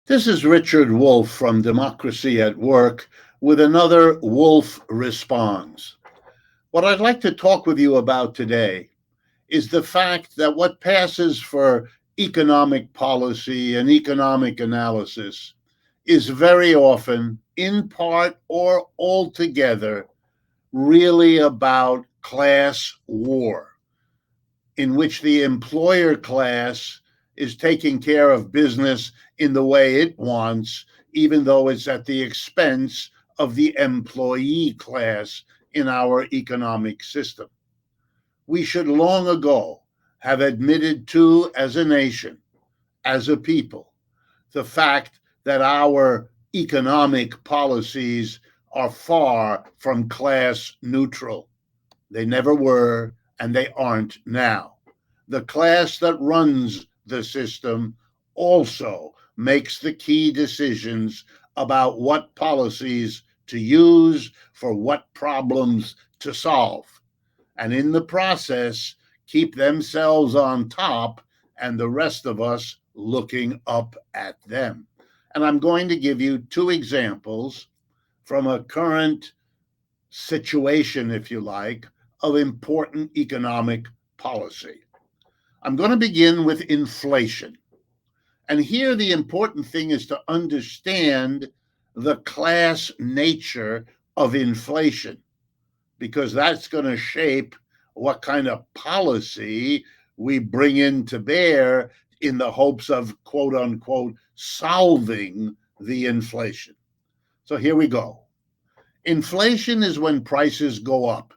This is Richard Wolff from Democracy at Work with another Wolff Responds. What I'd like to talk with you about today is the fact that what passes for economic policy and economic analysis is very often, in part or altogether, really about class war, in which the employer class is taking care of business in the way it wants, even though it's at the expense of the employee class in our economic system. We should long ago have admitted to, as a nation, as a people, the fact that our economic policies are far from class neutral. They never were, and they aren't now. The class that runs the system also makes the key decisions about what policies to use for what problems to solve. And in the process, keep themselves on top and the rest of us looking up at them. And I'm going to give you two examples from a current situation, if you like, of important economic policy. I'm going to begin with inflation. And here, the important thing is to understand the class nature of inflation, because that's going to shape what kind of policy we bring into bear in the hopes of, quote unquote, solving the inflation. So here we go. Inflation is when prices go up.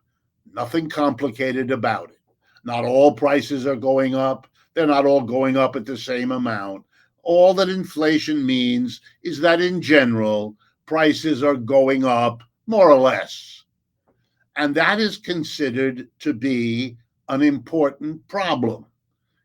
Nothing complicated about it. Not all prices are going up. They're not all going up at the same amount. All that inflation means is that in general, prices are going up more or less. And that is considered to be an important problem.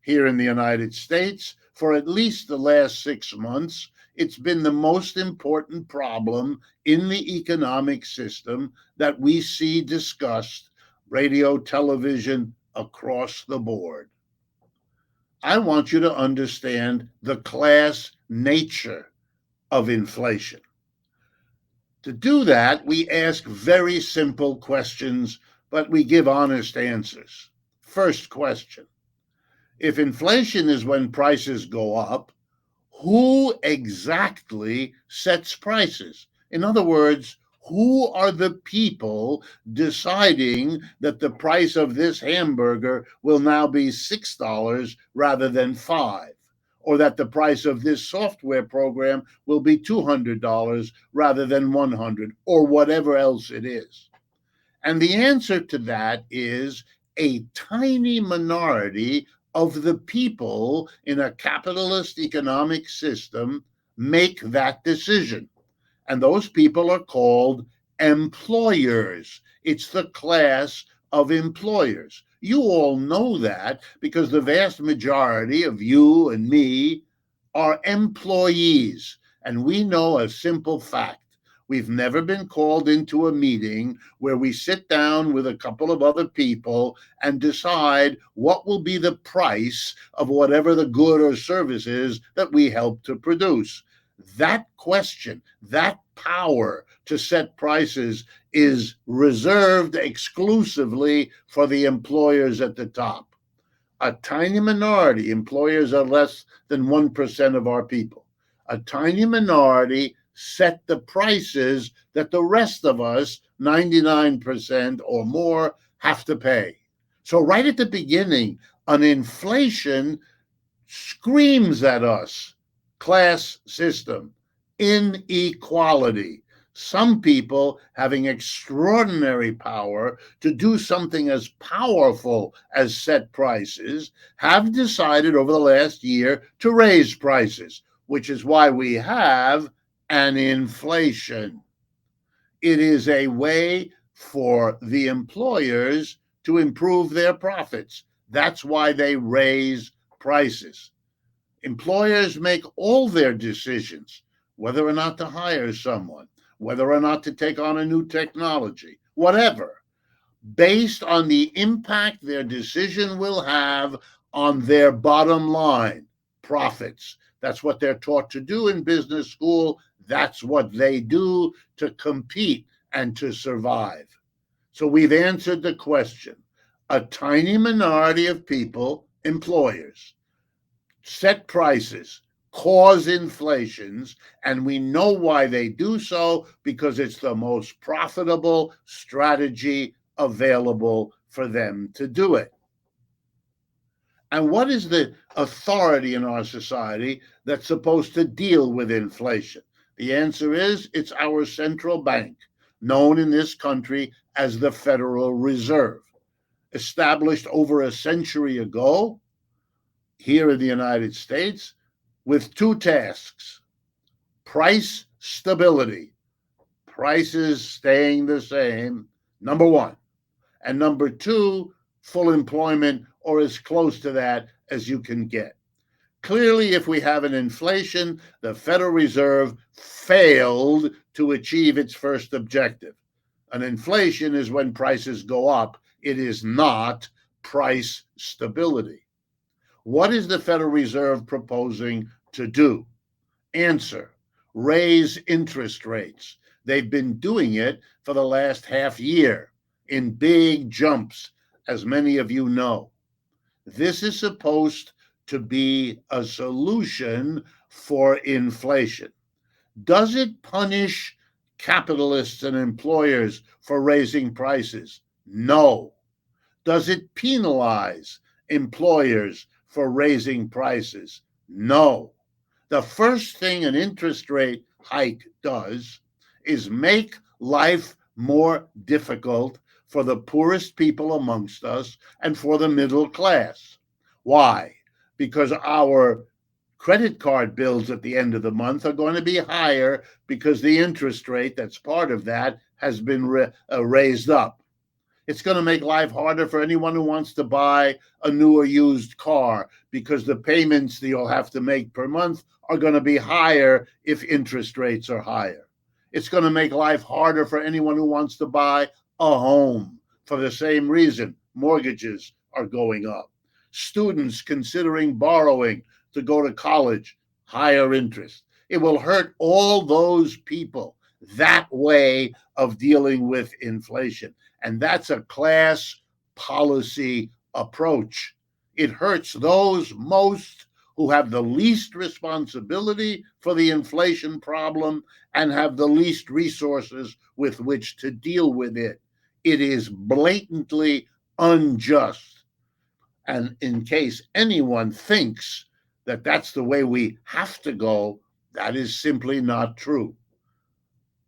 Here in the United States, for at least the last 6 months, it's been the most important problem in the economic system that we see discussed, radio, television, across the board. I want you to understand the class nature of inflation. To do that, we ask very simple questions, but we give honest answers. First question: if inflation is when prices go up, who exactly sets prices? In other words, who are the people deciding that the price of this hamburger will now be $6 rather than 5? Or that the price of this software program will be $200 rather than 100, or whatever else it is? And the answer to that is a tiny minority of the people in a capitalist economic system make that decision. And those people are called employers. It's the class of employers. You all know that because the vast majority of you and me are employees. And we know a simple fact. We've never been called into a meeting where we sit down with a couple of other people and decide what will be the price of whatever the good or service is that we help to produce. That question, that power to set prices is reserved exclusively for the employers at the top. A tiny minority, employers are less than 1% of our people. A tiny minority set the prices that the rest of us, 99% or more, have to pay. So, right at the beginning, an inflation screams at us: class system, inequality. Some people having extraordinary power to do something as powerful as set prices have decided over the last year to raise prices, which is why we have an inflation. It is a way for the employers to improve their profits. That's why they raise prices. Employers make all their decisions, whether or not to hire someone, whether or not to take on a new technology, whatever, based on the impact their decision will have on their bottom line, profits. That's what they're taught to do in business school. That's what they do to compete and to survive. So we've answered the question. A tiny minority of people, employers, set prices, cause inflations, and we know why they do so, because it's the most profitable strategy available for them to do it. And what is the authority in our society that's supposed to deal with inflation? The answer is it's our central bank, known in this country as the Federal Reserve, established over a century ago here in the United States with two tasks: price stability, prices staying the same, number one, and number two, full employment or as close to that as you can get. Clearly, if we have an inflation, the Federal Reserve failed to achieve its first objective. An inflation is when prices go up. It is not price stability. What is the Federal Reserve proposing to do? Answer: raise interest rates. They've been doing it for the last half year in big jumps, as many of you know. This is supposed to be a solution for inflation. Does it punish capitalists and employers for raising prices? No. Does it penalize employers for raising prices? No. The first thing an interest rate hike does is make life more difficult for the poorest people amongst us and for the middle class. Why? Because our credit card bills at the end of the month are going to be higher because the interest rate that's part of that has been raised up. It's going to make life harder for anyone who wants to buy a new or used car because the payments that you'll have to make per month are going to be higher if interest rates are higher. It's going to make life harder for anyone who wants to buy a home for the same reason. Mortgages are going up. Students considering borrowing to go to college, higher interest. It will hurt all those people, that way of dealing with inflation. And that's a class policy approach. It hurts those most who have the least responsibility for the inflation problem and have the least resources with which to deal with it. It is blatantly unjust. And in case anyone thinks that that's the way we have to go, that is simply not true.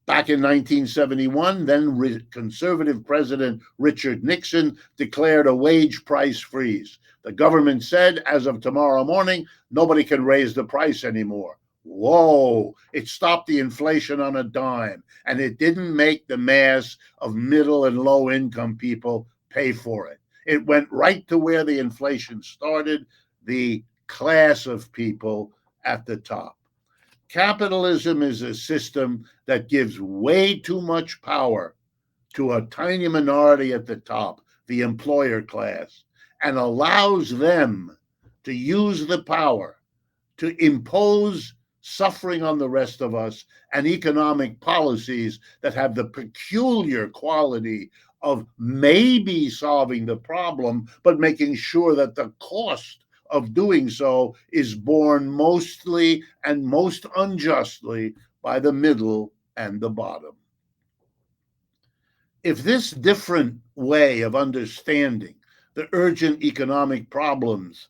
Back in 1971, then conservative President Richard Nixon declared a wage price freeze. The government said, as of tomorrow morning, nobody can raise the price anymore. Whoa, it stopped the inflation on a dime, and it didn't make the mass of middle and low income people pay for it. It went right to where the inflation started, the class of people at the top. Capitalism is a system that gives way too much power to a tiny minority at the top, the employer class, and allows them to use the power to impose suffering on the rest of us and economic policies that have the peculiar quality of maybe solving the problem, but making sure that the cost of doing so is borne mostly and most unjustly by the middle and the bottom. If this different way of understanding the urgent economic problems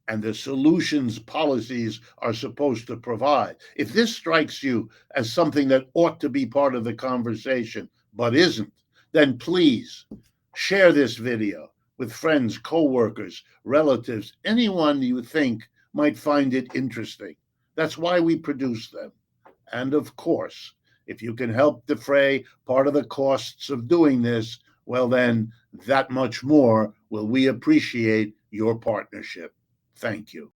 and the solutions policies are supposed to provide, if this strikes you as something that ought to be part of the conversation but isn't, then please share this video with friends, coworkers, relatives, anyone you think might find it interesting. That's why we produce them. And of course, if you can help defray part of the costs of doing this, well, then that much more will we appreciate your partnership. Thank you.